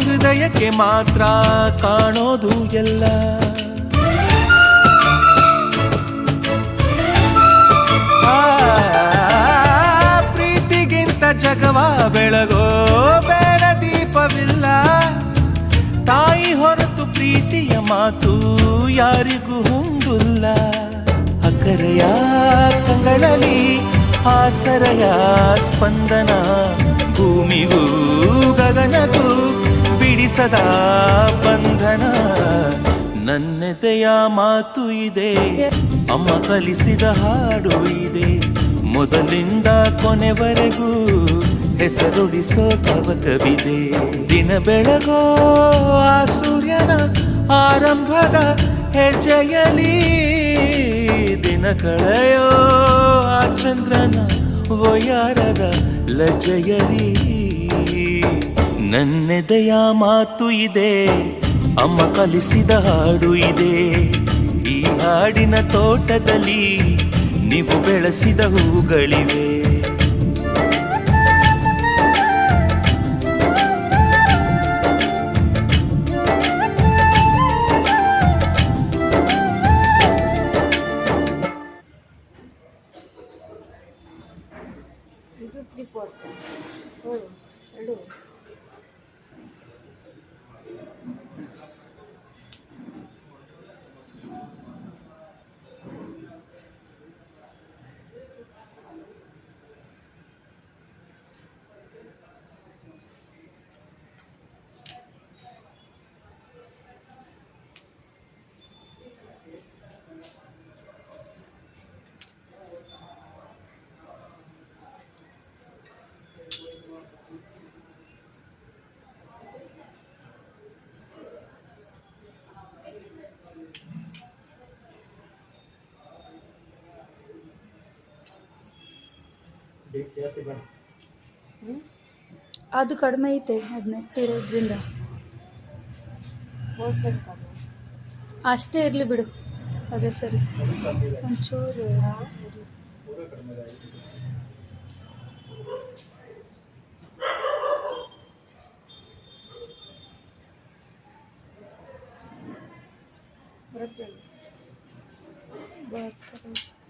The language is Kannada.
ಹೃದಯಕ್ಕೆ ಮಾತ್ರ ಕಾಣೋದು ಎಲ್ಲ. ಪ್ರೀತಿಗಿಂತ ಜಗವ ಬೆಳಗೋ ಬೇಡ ದೀಪವಿಲ್ಲ. ತಾಯಿ ಹೊರತು ಪ್ರೀತಿಯ ಮಾತು ಯಾರಿಗೂ ಹೊಂದಿಲ್ಲ. ಅಕ್ಕರೆಯ ಕಂಗಳಲ್ಲಿ ಆಸರೆಯ ಸ್ಪಂದನ, ಭೂಮಿಗೂ ಗಗನಗೂ ಬಿಡಿಸದ ಬಂಧನ. ನನ್ನೆದೆಯ ಮಾತು ಇದೆ, ಅಮ್ಮ ಕಲಿಸಿದ ಹಾಡು ಇದೆ. ಮೊದಲಿಂದ ಕೊನೆವರೆಗೂ ಹೆಸರುಡಿಸೋ ತವಕವಿದೆ. ದಿನ ಬೆಳಗೋ ಆ ಸೂರ್ಯನ ಆರಂಭದ ಹೆಜ್ಜೆಯಲಿ, ದಿನ ಕಳೆಯೋ ಆ ಚಂದ್ರನ ವಯಾರದ ಲಜ್ಜೆಯಲಿ. ನನ್ನೆದೆಯ ಮಾತು ಇದೆ, ಅಮ್ಮ ಕಲಿಸಿದ ಹಾಡು ಇದೆ. ಈ ಹಾಡಿನ ತೋಟದಲ್ಲಿ ನೀವು ಬೆಳೆಸಿದ ಹೂಗಳಿವೆ. ಅದು ಕಡಿಮೆ ಐತೆ, ಅದು ನೆಟ್ಟಿರೋದ್ರಿಂದ ಅಷ್ಟೇ ಇರಲಿ ಬಿಡು. ಅದೇ ಸರಿ, ಒಂಚೂರು ಬರ್ತಾರೆ.